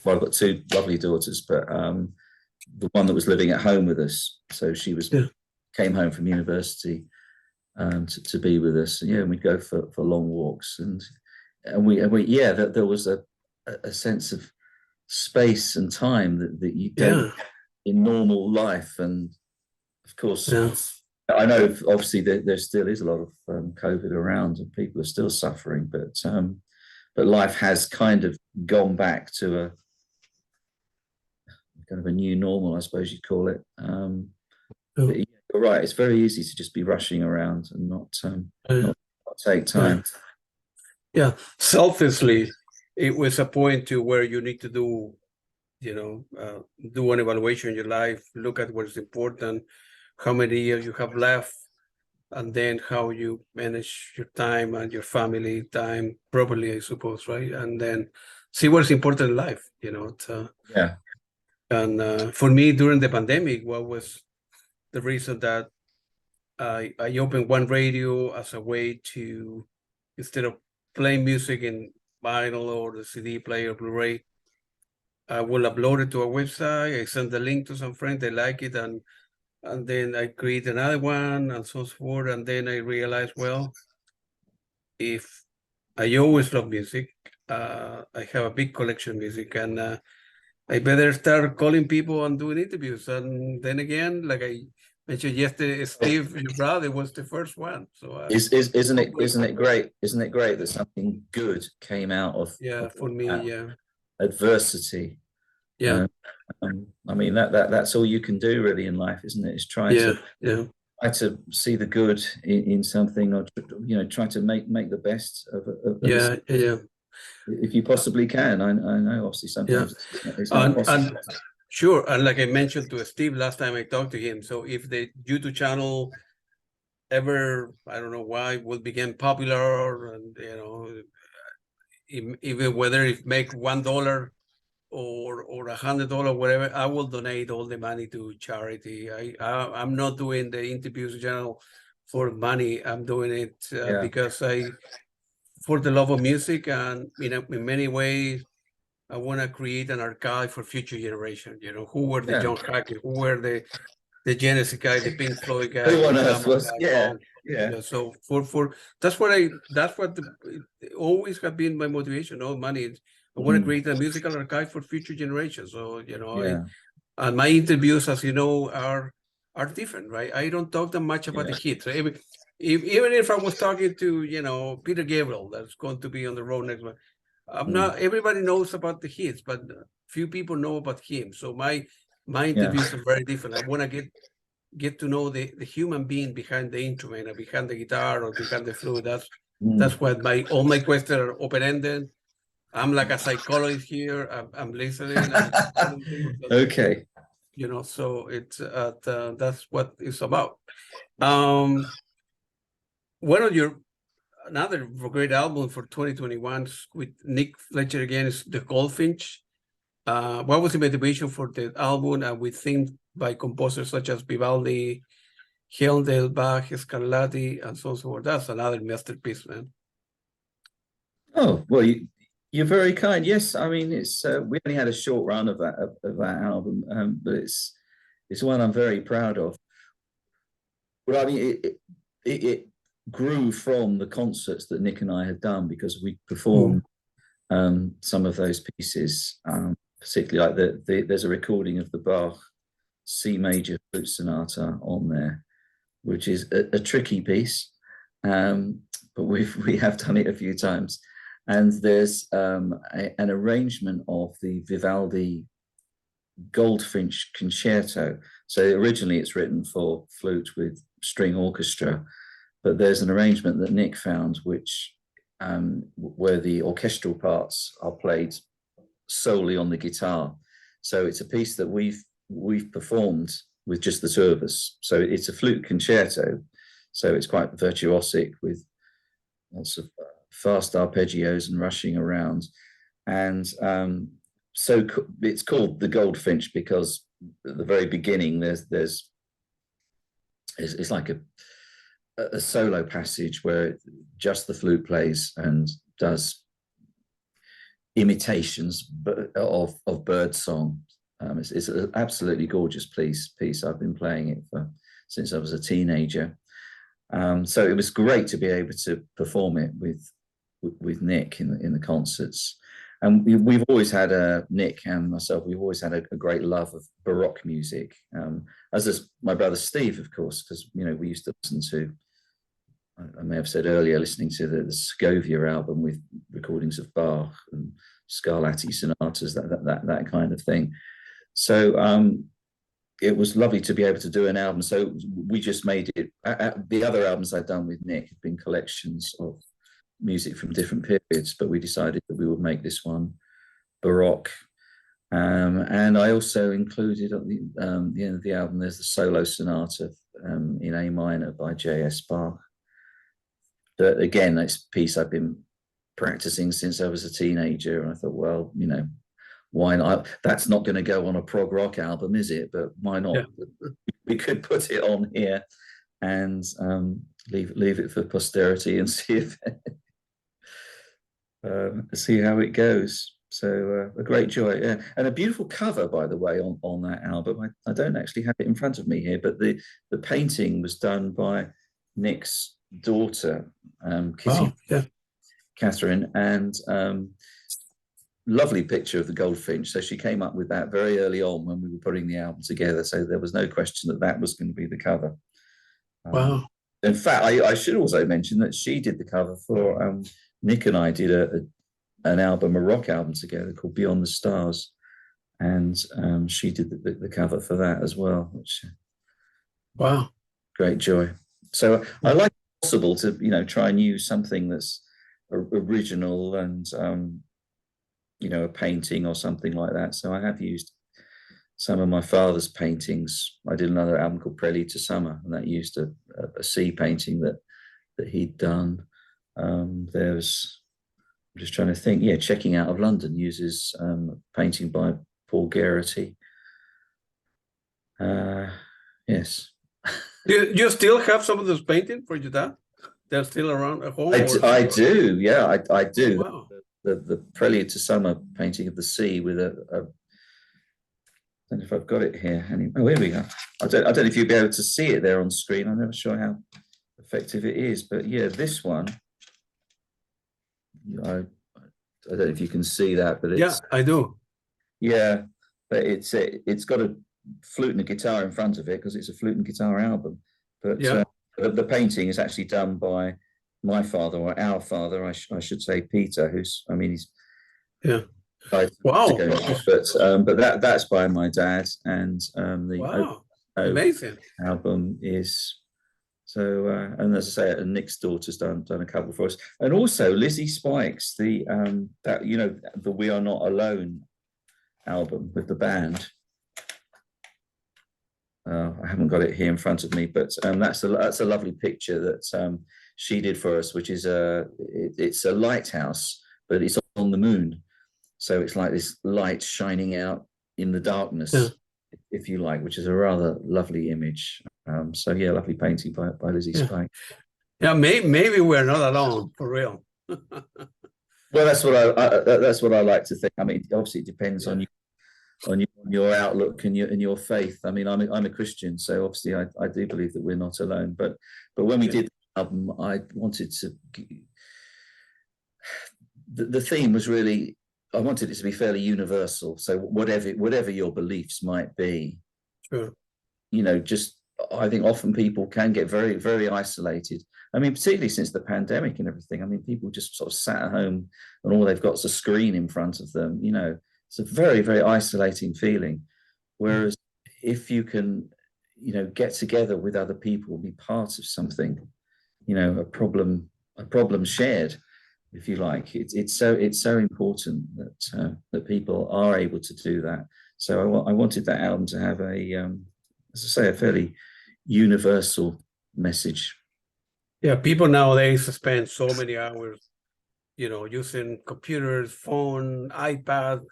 well, I've got two lovely daughters, but the one that was living at home with us, so she came home from university to be with us. And, and we'd go for long walks, and we there was a sense of space and time that you don't in normal life. And of course, I know obviously there still is a lot of COVID around, and people are still suffering, but life has kind of gone back to a kind of a new normal, I suppose you'd call it. But you're right, it's very easy to just be rushing around and not take time. Yeah, selfishly, it was a point to where you need to do, you know, do an evaluation in your life, look at what is important, how many years you have left, and then how you manage your time and your family time properly, I suppose, right? And then see what's important in life, you know. And for me, during the pandemic, what was the reason that I opened one radio as a way to, instead of playing music in vinyl or the CD player, Blu-ray, I will upload it to a website. I send the link to some friends, they like it, and then I create another one, and so forth. And then I realized, well, if I always love music, I have a big collection of music, and I better start calling people and doing interviews. And then again, like I mentioned yesterday, Steve, your brother, was the first one. So isn't it great? Isn't it great that something good came out of for me, adversity? I mean that's all you can do really in life, isn't it? Is try to see the good in something, or try to make the best of it. If you possibly can. I know obviously sometimes it's not possible. Sure, and like I mentioned to Steve last time I talked to him, so if the YouTube channel ever, I don't know why, will become popular, and even whether it make $1 or $100, whatever, I will donate all the money to charity. I'm not doing the interviews channel for money. I'm doing it because for the love of music, and in many ways, I want to create an archive for future generations. You know, who were the John Hackett, who were the Genesis guy, the Pink Floyd guy, who on earth was So for that's what always have been my motivation. All money. I want to create a musical archive for future generations. So and my interviews, as you know, are different, right? I don't talk that much about the hits. Even if I was talking to Peter Gabriel, that's going to be on the road next month, I'm not. Everybody knows about the hits, but few people know about him. So my interviews are very different. I want to get to know the human being behind the instrument, or behind the guitar, or behind the flute. That's what all my questions are open ended. I'm like a psychologist here. I'm listening. Okay. So it's that's what it's about. One of your another great album for 2021 with Nick Fletcher again is The Goldfinch. What was the motivation for the album with themes by composers such as Vivaldi, Handel, Bach, Scarlatti, and so on so forth? That's another masterpiece, man. Oh, well, you're very kind. Yes, I mean it's we only had a short run of that album, but it's one I'm very proud of. But I mean, it grew from the concerts that Nick and I had done because we performed some of those pieces, particularly like there's a recording of the Bach C major flute sonata on there, which is a tricky piece, but we have done it a few times. And there's an arrangement of the Vivaldi Goldfinch Concerto. So originally it's written for flute with string orchestra, but there's an arrangement that Nick found which where the orchestral parts are played solely on the guitar. So it's a piece that we've performed with just the two of us. So it's a flute concerto. So it's quite virtuosic with lots of fast arpeggios and rushing around. And so it's called the Goldfinch because at the very beginning it's like a solo passage where just the flute plays and does imitations of bird song. It's an absolutely gorgeous piece. I've been playing it since I was a teenager. So it was great to be able to perform it with Nick in the concerts. And we've always had Nick and myself, we've always had a great love of Baroque music, as is my brother Steve, of course, because we used to listen to, I may have said earlier, listening to the Segovia album with recordings of Bach and Scarlatti sonatas, that kind of thing. So it was lovely to be able to do an album. So we just made it. The other albums I'd done with Nick have been collections of music from different periods, but we decided that we would make this one Baroque. And I also included at the end of the album, there's the solo sonata in A minor by J.S. Bach. But again, it's a piece I've been practicing since I was a teenager. And I thought, well, why not? That's not going to go on a prog rock album, is it? But why not? Yeah. We could put it on here and leave it for posterity and see how it goes. So a great joy, yeah. And a beautiful cover, by the way, on that album. I don't actually have it in front of me here, but the painting was done by Nick's daughter, Catherine, and lovely picture of the Goldfinch. So she came up with that very early on when we were putting the album together. So there was no question that was going to be the cover. Wow. In fact, I should also mention that she did the cover for Nick and I did an album, a rock album together called Beyond the Stars. And she did the cover for that as well, which wow, great joy. So I like it possible to, try and use something that's original and, a painting or something like that. So I have used some of my father's paintings. I did another album called Prelude to Summer, and that used a sea painting that he'd done. There's, I'm just trying to think, Checking Out of London uses painting by Paul Geraghty. Yes. Do you still have some of those paintings for your dad? They're still around at home? I do, yeah, I do. Wow. The Prelude to Summer painting of the sea with I don't know if I've got it here. Oh, here we go. I don't know if you'll be able to see it there on screen. I'm never sure how effective it is, but yeah, this one, I don't know if you can see that, but it's, I do. Yeah, but it's got a flute and a guitar in front of it because it's a flute and guitar album. But the painting is actually done by my father, or our father, I should say, Peter, he's wow. But that's by my dad, and the amazing album is so. And as I say, Nick's daughter's done a couple for us, and also Lizzie Spikes, the We Are Not Alone album with the band. I haven't got it here in front of me, but that's a lovely picture that she did for us, which is it's a lighthouse, but it's on the moon. So it's like this light shining out in the darkness, if you like, which is a rather lovely image. So yeah, lovely painting by Lizzie Spike. Yeah, maybe we're not alone, for real. Well, that's what I like to think. I mean, obviously it depends on your outlook and your faith. I mean, I'm a Christian, so obviously I do believe that we're not alone. But when we did the album, I wanted to. The theme was really, I wanted it to be fairly universal. So whatever your beliefs might be, sure. You know, just I think often people can get very, very isolated. I mean, particularly since the pandemic and everything. I mean, people just sort of sat at home and all they've got is a screen in front of them. You know, it's a very, very isolating feeling. Whereas if you can, you know, get together with other people, be part of something, you know, a problem shared, if you like, it's so important that people are able to do that. So I wanted that album to have as I say, a fairly universal message. Yeah, people nowadays spend so many hours, you know, using computers, phone, iPad,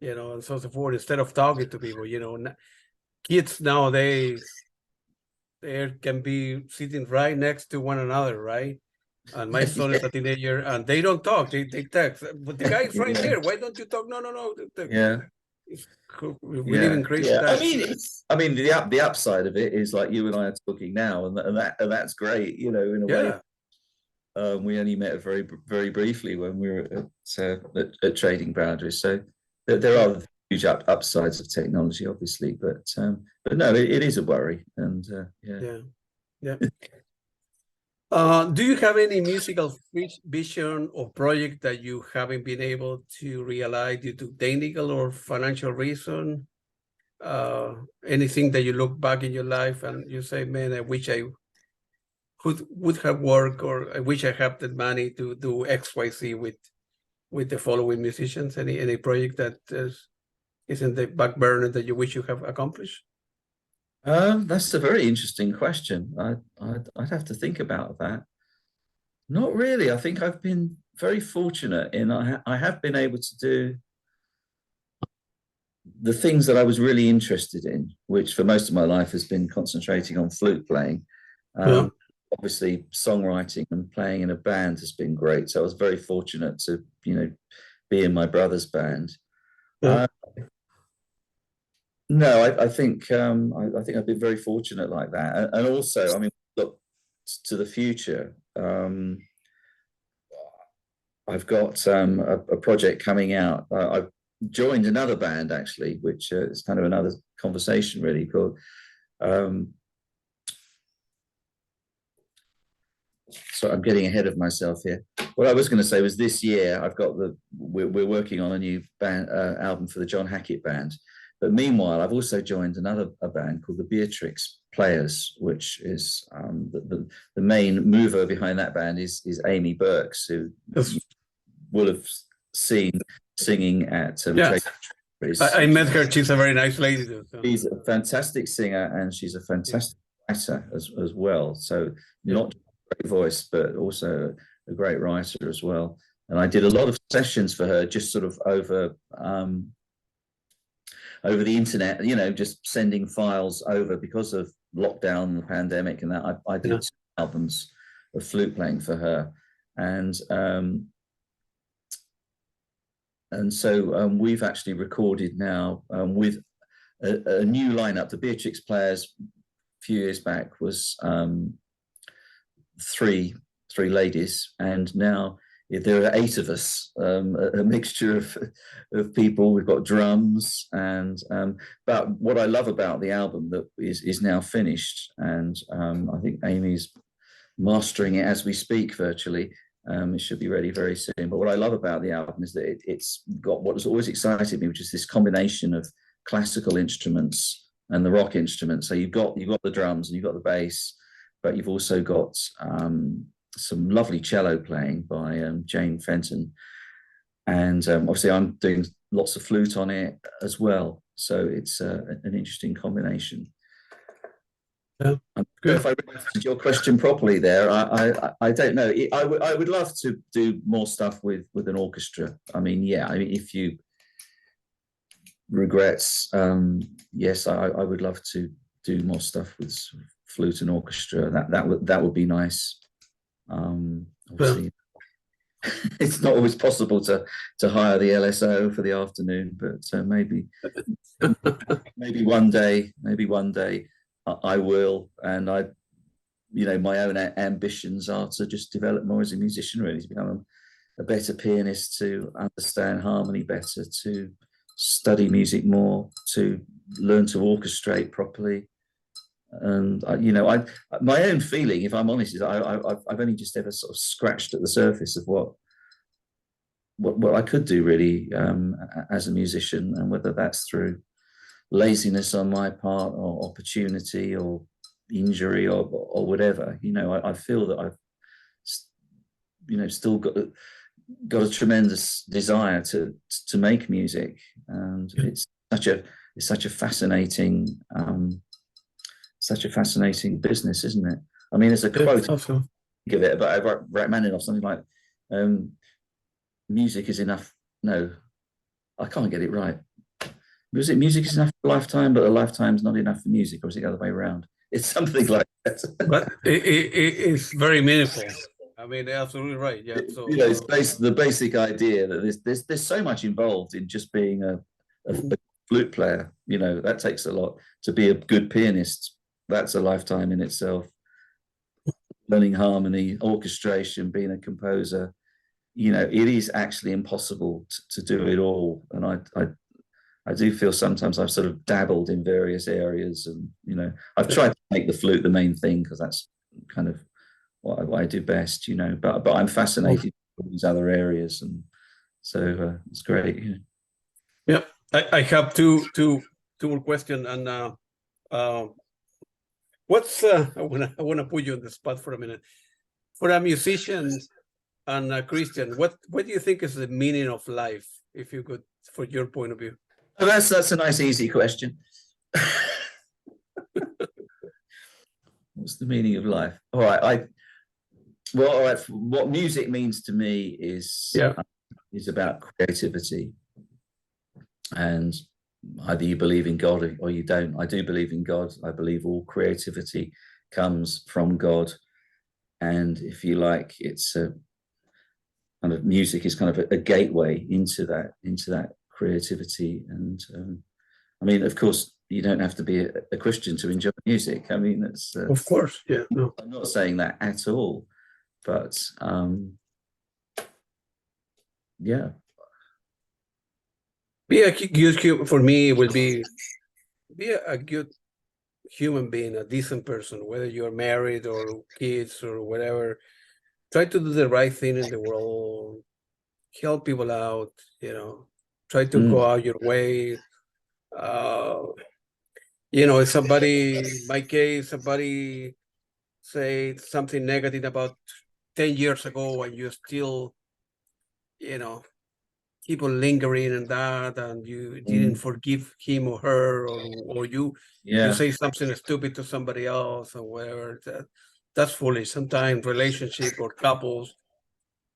you know, and so forth, instead of talking to people. You know, kids nowadays, they can be sitting right next to one another, right? And my son is a teenager, and they don't talk. They text. But the guy is right there. Why don't you talk? No. Yeah. We live in crazy times. I mean, the upside of it is like you and I are talking now, and that's great. You know, in a way. We only met very, very briefly when we were at Trading Boundaries. So there are huge upsides of technology, obviously, but no, it is a worry. And yeah. Do you have any musical vision or project that you haven't been able to realize due to technical or financial reason? Anything that you look back in your life and you say, man, I wish I would have worked, or I wish I had the money to do X, Y, Z with the following musicians? Any project that is in the back burner that you wish you have accomplished? That's a very interesting question. I'd have to think about that. Not really. I think I've been very fortunate in I have been able to do the things that I was really interested in, which for most of my life has been concentrating on flute playing. Obviously, songwriting and playing in a band has been great. So I was very fortunate to, you know, be in my brother's band. No, I think I've been very fortunate like that, and also, I mean, look to the future. I've got a project coming out. I've joined another band actually, which is kind of another conversation really, called. So I'm getting ahead of myself here. What I was going to say was this year we're working on a new band album for the John Hackett band. But meanwhile, I've also joined a band called the Beatrix Players, which is the main mover behind that band is Amy Burks, who you will have seen singing at I met her. She's a very nice lady. So. She's a fantastic singer and she's a fantastic writer as well. So not just a great voice, but also a great writer as well. And I did a lot of sessions for her, just sort of over the internet, you know, just sending files over because of lockdown and the pandemic and that. I did 2 albums of flute playing for her. And so we've actually recorded now with a new lineup. The Beatrix Players a few years back was 3 ladies, and now there are 8 of us, a mixture of people. We've got drums, and but what I love about the album that is now finished, and I think Amy's mastering it as we speak virtually. It should be ready very soon. But what I love about the album is that it's got what has always excited me, which is this combination of classical instruments and the rock instruments. So you've got the drums and you've got the bass, but you've also got some lovely cello playing by Jane Fenton, and obviously I'm doing lots of flute on it as well. So it's an interesting combination. Yeah. If I answered your question properly there, I don't know. I would love to do more stuff with an orchestra. I mean, yeah. I mean, if you regrets, yes, I would love to do more stuff with flute and orchestra. That would be nice. Obviously, it's not always possible to hire the LSO for the afternoon, but maybe one day, I will. And my own ambitions are to just develop more as a musician, really, to become a better pianist, to understand harmony better, to study music more, to learn to orchestrate properly. And my own feeling, if I'm honest, is I've only just ever sort of scratched at the surface of what I could do really as a musician, and whether that's through laziness on my part, or opportunity, or injury, or whatever. I feel that I've still got a tremendous desire to make music, and it's such a fascinating business, isn't it? I mean, there's a quote give it about Rachmaninoff, something like music is enough. No, I can't get it right. Was it music is enough for a lifetime, but a lifetime's not enough for music, or is it the other way around? It's something like that. But it's very meaningful. I mean, absolutely right. Yeah. So it's the basic idea that there's so much involved in just being a flute player. That takes a lot. To be a good pianist, that's a lifetime in itself. Learning harmony, orchestration, being a composer, it is actually impossible to do it all. And I do feel sometimes I've sort of dabbled in various areas, and I've tried to make the flute the main thing, because that's kind of what I do best, but I'm fascinated with these other areas, and so it's great. Yeah, I have two more questions, and what's I wanna put you on the spot for a minute. For a musician and a Christian, what do you think is the meaning of life, if you could, for your point of view? Oh, that's a nice, easy question. What's the meaning of life? All right, what music means to me is about creativity, and either you believe in God or you don't. I do believe in God. I believe all creativity comes from God, and if you like, it's a kind of music is kind of a gateway into that creativity. And I mean, of course, you don't have to be a Christian to enjoy music. I mean, that's of course, yeah. No. I'm not saying that at all, but yeah. Be a good, for me, it will be a good human being, a decent person, whether you're married or kids or whatever. Try to do the right thing in the world, help people out, try to go out your way. If somebody, in my case, somebody say something negative about 10 years ago, and you still, keep on lingering in that, and you didn't forgive him or her, or you say something stupid to somebody else or whatever, that's foolish. Sometimes relationship or couples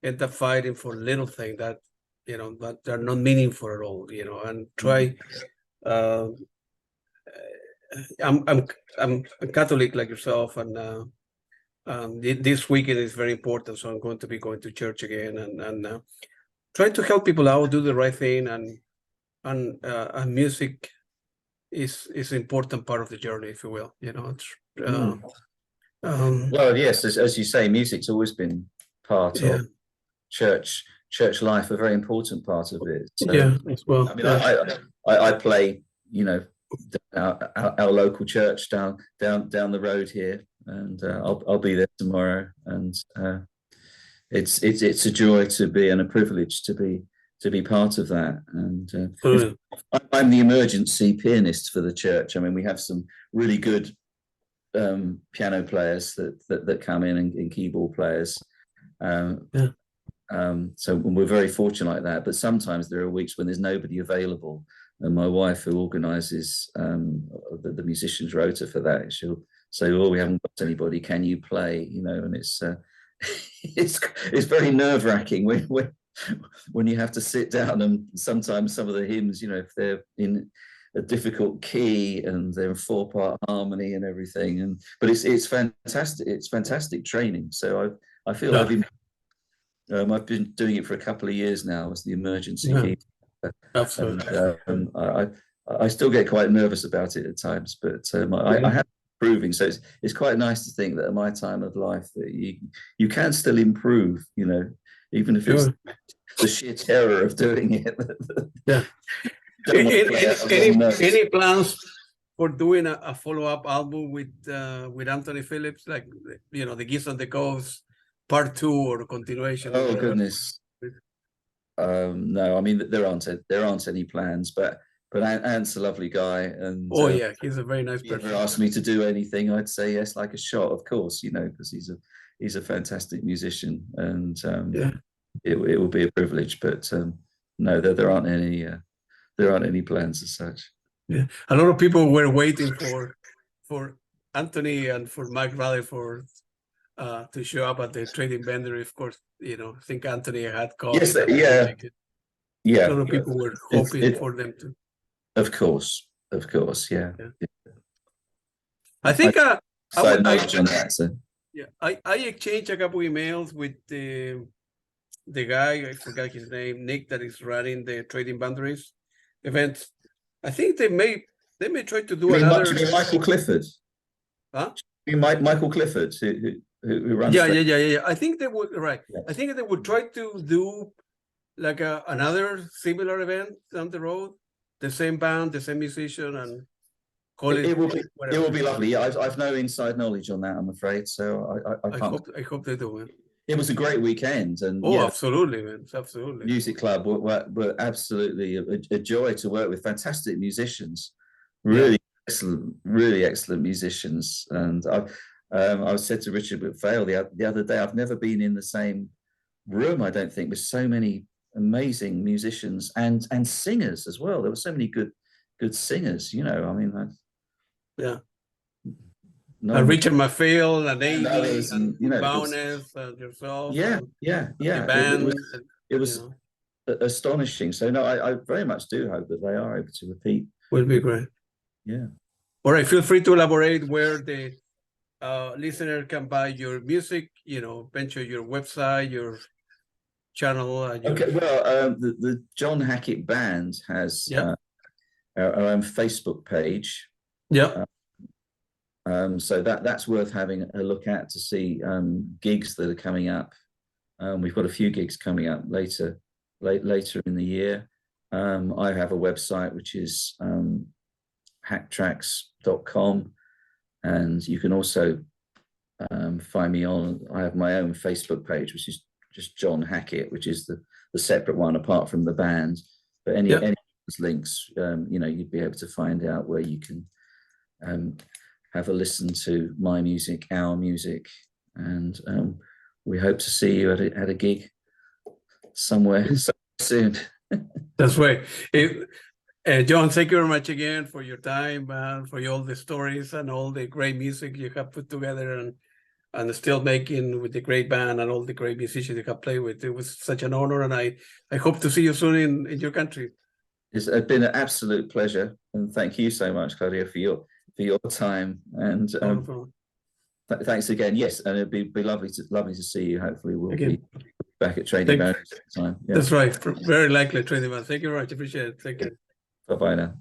end up fighting for little things that that they're not meaningful at all, and try. I'm a Catholic like yourself, and this weekend is very important, so I'm going to be going to church again, and try to help people out, do the right thing, and music is an important part of the journey, if you will. Well, yes, as you say, music's always been part of church life, a very important part of it. So, as well. I mean, I play, our local church down the road here, and I'll be there tomorrow, and it's a joy to be, and a privilege to be part of that. And I'm the emergency pianist for the church. I mean, we have some really good piano players that come in, and keyboard players. So we're very fortunate like that. But sometimes there are weeks when there's nobody available, my wife, who organises the musicians' rota for that, she'll say, "Oh, we haven't got anybody. Can you play?" You know, and it's it's very nerve-wracking when you have to sit down, and sometimes some of the hymns, you know, if they're in a difficult key and they're in 4-part harmony and everything, but it's fantastic. It's fantastic training. So I feel I've been doing it for a couple of years now as the emergency key. Absolutely. And, I still get quite nervous about it at times, but I have improving. So it's quite nice to think that at my time of life that you can still improve, you know, even if it's the sheer terror of doing it. Yeah. Any plans for doing a follow-up album with Anthony Phillips, like, you know, the Geese on the Coast Part 2 or continuation? Oh goodness. No, I mean there aren't any plans, but Ant's a lovely guy, and yeah, he's a very nice person. If you ever asked me to do anything, I'd say yes, like a shot, of course, you know, because he's a fantastic musician, and it will be a privilege. But no, there aren't any plans as such. Yeah, a lot of people were waiting for Anthony and for Mike Rutherford to show up at the trading vendor. Of course, you know, I think Anthony had called. Yes, yeah. A lot of people were hoping for them to. Of course, yeah. I think I exchanged a couple emails with the guy, I forgot his name, Nick, that is running the Trading Boundaries event. I think they may try to do another. Michael Clifford. Huh? Michael Clifford, who runs. Yeah. I think they would. Right. Yeah. I think they would try to do like another similar event down the road. The same band, the same musician, and call it. It will be lovely. Yeah, I've no inside knowledge on that, I'm afraid. So I hope they do it. It was a great weekend, and absolutely, man, absolutely. Music Club were absolutely a joy to work with. Fantastic musicians, really excellent musicians. And I said to Richard McPhail the other day, I've never been in the same room, I don't think, with so many amazing musicians and singers as well. There were so many good singers, you know. I mean, Richard McPhail and Amy and you know, Bowness and yourself. Yeah. The band. It was astonishing. So no, I very much do hope that they are able to repeat. Will be great. Yeah. All right. Feel free to elaborate where the listener can buy your music. You know, venture your website, your channel. Okay, well, the John Hackett Band has our own Facebook page. Yeah. So that's worth having a look at to see gigs that are coming up. We've got a few gigs coming up later in the year. I have a website which is hacktracks.com, and you can also find me on. I have my own Facebook page, which is just John Hackett, which is the separate one apart from the band. But any of those links, you know, you'd be able to find out where you can have a listen to my music, our music, and we hope to see you at a gig somewhere soon. That's right. John, thank you very much again for your time, for all the stories and all the great music you have put together, and still making with the great band and all the great musicians you have played with. It was such an honor, and I hope to see you soon in your country. It's been an absolute pleasure, and thank you so much, Claudia, for your time. And thanks again. Yes, and it'd be lovely to see you. Hopefully, we'll be back at Trading Boundaries next time. Yeah. That's right. Very likely Trading Boundaries. Thank you very much. Appreciate it. Thank you. Bye-bye now.